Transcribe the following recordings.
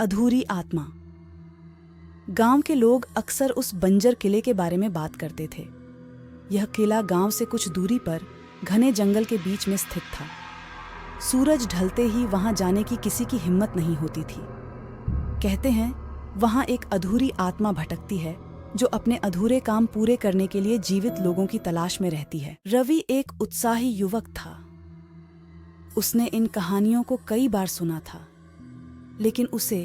अधूरी आत्मा। गांव के लोग अक्सर उस बंजर किले के बारे में बात करते थे। यह किला गांव से कुछ दूरी पर घने जंगल के बीच में स्थित था। सूरज ढलते ही वहां जाने की किसी की हिम्मत नहीं होती थी। कहते हैं वहां एक अधूरी आत्मा भटकती है जो अपने अधूरे काम पूरे करने के लिए जीवित लोगों की तलाश में रहती है। रवि एक उत्साही युवक था। उसने इन कहानियों को कई बार सुना था, लेकिन उसे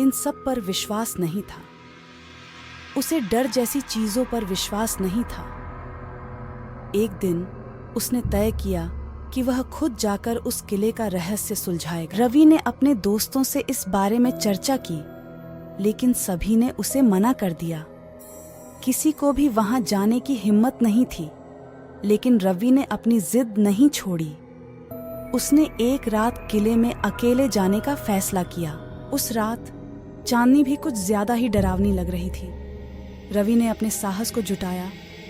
इन सब पर विश्वास नहीं था। उसे डर जैसी चीजों पर विश्वास नहीं था। एक दिन उसने तय किया कि वह खुद जाकर उस किले का रहस्य सुलझाएगा। रवि ने अपने दोस्तों से इस बारे में चर्चा की, लेकिन सभी ने उसे मना कर दिया। किसी को भी वहां जाने की हिम्मत नहीं थी, लेकिन रवि ने अपनी जिद नहीं छोड़ी। उसने एक रात किले में अकेले जाने का फैसला किया। उस रात चांदनी भी कुछ ज्यादा ही डरावनी लग रही थी। रवि ने अपने साहस को जुटाया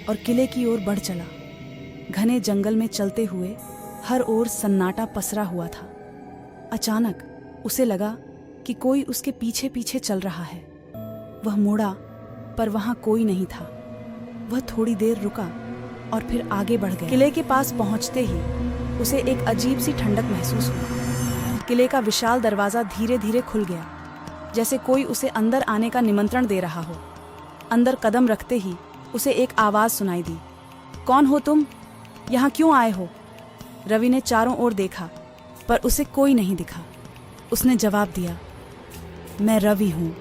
और किले की ओर बढ़ चला। घने जंगल में चलते हुए हर ओर सन्नाटा पसरा हुआ था। अचानक उसे लगा कि कोई उसके पीछे पीछे चल रहा है। वह मुड़ा, पर वहां कोई नहीं था। वह थोड़ी देर रुका और फिर आगे बढ़ गया। किले के पास पहुंचते ही उसे एक अजीब सी ठंडक महसूस हुई। किले का विशाल दरवाजा धीरे धीरे खुल गया, जैसे कोई उसे अंदर आने का निमंत्रण दे रहा हो। अंदर कदम रखते ही उसे एक आवाज सुनाई दी। कौन हो तुम? यहाँ क्यों आए हो? रवि ने चारों ओर देखा, पर उसे कोई नहीं दिखा। उसने जवाब दिया, मैं रवि हूँ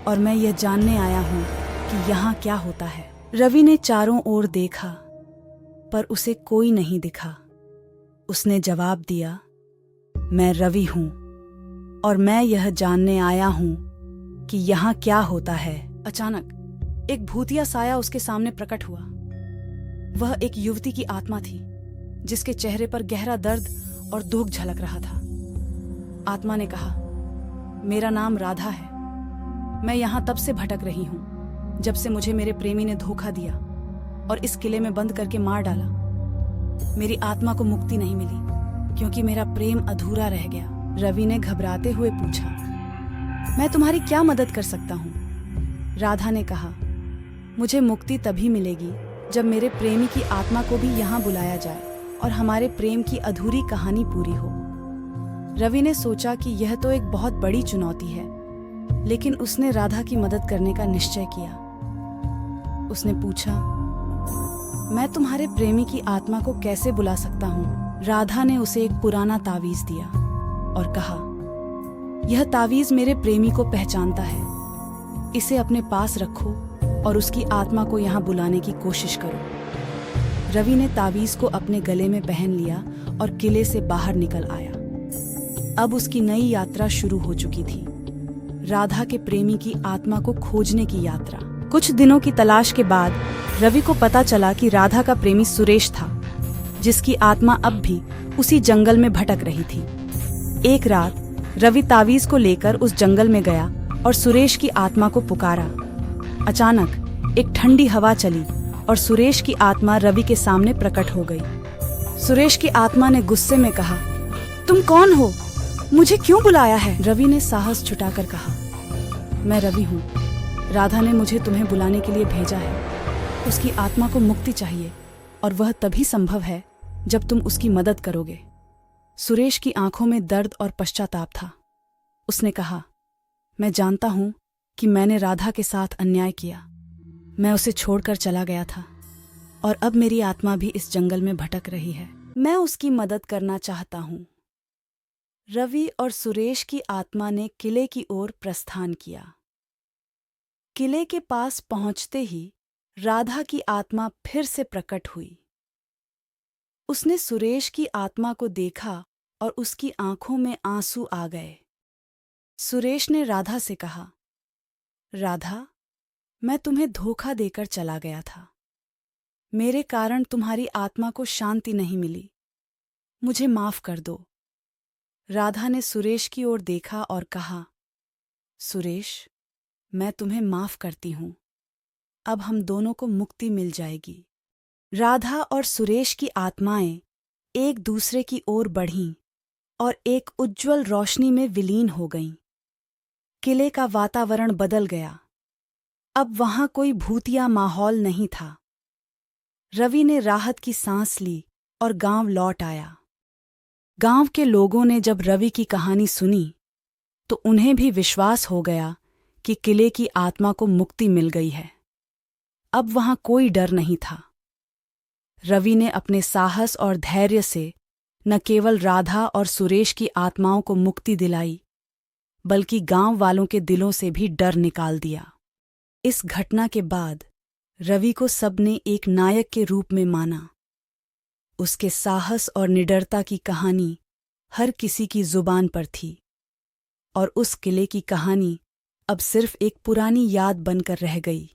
और मैं यह जानने आया हूँ कि यहाँ क्या होता है। रवि ने चारों ओर देखा, पर उसे कोई नहीं दिखा। उसने जवाब दिया, मैं रवि हूँ और मैं यह जानने आया हूँ कि यहाँ क्या होता है। अचानक एक भूतिया साया उसके सामने प्रकट हुआ। वह एक युवती की आत्मा थी, जिसके चेहरे पर गहरा दर्द और दुख झलक रहा था। आत्मा ने कहा, मेरा नाम राधा है। मैं यहाँ तब से भटक रही हूँ जब से मुझे मेरे प्रेमी ने धोखा दिया और इस किले में बंद करके मार डाला। मेरी आत्मा को मुक्ति नहीं मिली क्योंकि मेरा प्रेम अधूरा रह गया। रवि ने घबराते हुए पूछा, मैं तुम्हारी क्या मदद कर सकता हूँ? राधा ने कहा, मुझे मुक्ति तभी मिलेगी जब मेरे प्रेमी की आत्मा को भी यहाँ बुलाया जाए और हमारे प्रेम की अधूरी कहानी पूरी हो। रवि ने सोचा कि यह तो एक बहुत बड़ी चुनौती है, लेकिन उसने राधा की मदद करने का निश्चय किया। उसने पूछा, मैं तुम्हारे प्रेमी की आत्मा को कैसे बुला सकता हूँ? राधा ने उसे एक पुराना तावीज दिया और कहा, यह तावीज मेरे प्रेमी को पहचानता है। इसे अपने पास रखो और उसकी आत्मा को यहाँ बुलाने की कोशिश करो। रवि ने तावीज को अपने गले में पहन लिया और किले से बाहर निकल आया। अब उसकी नई यात्रा शुरू हो चुकी थी, राधा के प्रेमी की आत्मा को खोजने की यात्रा। कुछ दिनों की तलाश के बाद रवि को पता चला कि राधा का प्रेमी सुरेश था, जिसकी आत्मा अब भी उसी जंगल में भटक रही थी। एक रात रवि तावीज को लेकर उस जंगल में गया और सुरेश की आत्मा को पुकारा। अचानक एक ठंडी हवा चली और सुरेश की आत्मा रवि के सामने प्रकट हो गई। सुरेश की आत्मा ने गुस्से में कहा, तुम कौन हो? मुझे क्यों बुलाया है? रवि ने साहस जुटाकर कहा, मैं रवि हूँ। राधा ने मुझे तुम्हें बुलाने के लिए भेजा है। उसकी आत्मा को मुक्ति चाहिए और वह तभी संभव है जब तुम उसकी मदद करोगे। सुरेश की आंखों में दर्द और पश्चाताप था। उसने कहा, मैं जानता हूं कि मैंने राधा के साथ अन्याय किया। मैं उसे छोड़कर चला गया था और अब मेरी आत्मा भी इस जंगल में भटक रही है। मैं उसकी मदद करना चाहता हूं। रवि और सुरेश की आत्मा ने किले की ओर प्रस्थान किया। किले के पास पहुंचते ही राधा की आत्मा फिर से प्रकट हुई। उसने सुरेश की आत्मा को देखा और उसकी आंखों में आंसू आ गए। सुरेश ने राधा से कहा, राधा, मैं तुम्हें धोखा देकर चला गया था। मेरे कारण तुम्हारी आत्मा को शांति नहीं मिली। मुझे माफ कर दो। राधा ने सुरेश की ओर देखा और कहा, सुरेश, मैं तुम्हें माफ करती हूं। अब हम दोनों को मुक्ति मिल जाएगी। राधा और सुरेश की आत्माएं एक दूसरे की ओर बढ़ीं और एक उज्ज्वल रोशनी में विलीन हो गईं। किले का वातावरण बदल गया। अब वहां कोई भूतिया माहौल नहीं था। रवि ने राहत की सांस ली और गांव लौट आया। गांव के लोगों ने जब रवि की कहानी सुनी तो उन्हें भी विश्वास हो गया कि किले की आत्मा को मुक्ति मिल गई है। अब वहां कोई डर नहीं था। रवि ने अपने साहस और धैर्य से न केवल राधा और सुरेश की आत्माओं को मुक्ति दिलाई, बल्कि गांव वालों के दिलों से भी डर निकाल दिया। इस घटना के बाद रवि को सबने एक नायक के रूप में माना। उसके साहस और निडरता की कहानी हर किसी की जुबान पर थी, और उस किले की कहानी अब सिर्फ एक पुरानी याद बनकर रह गई।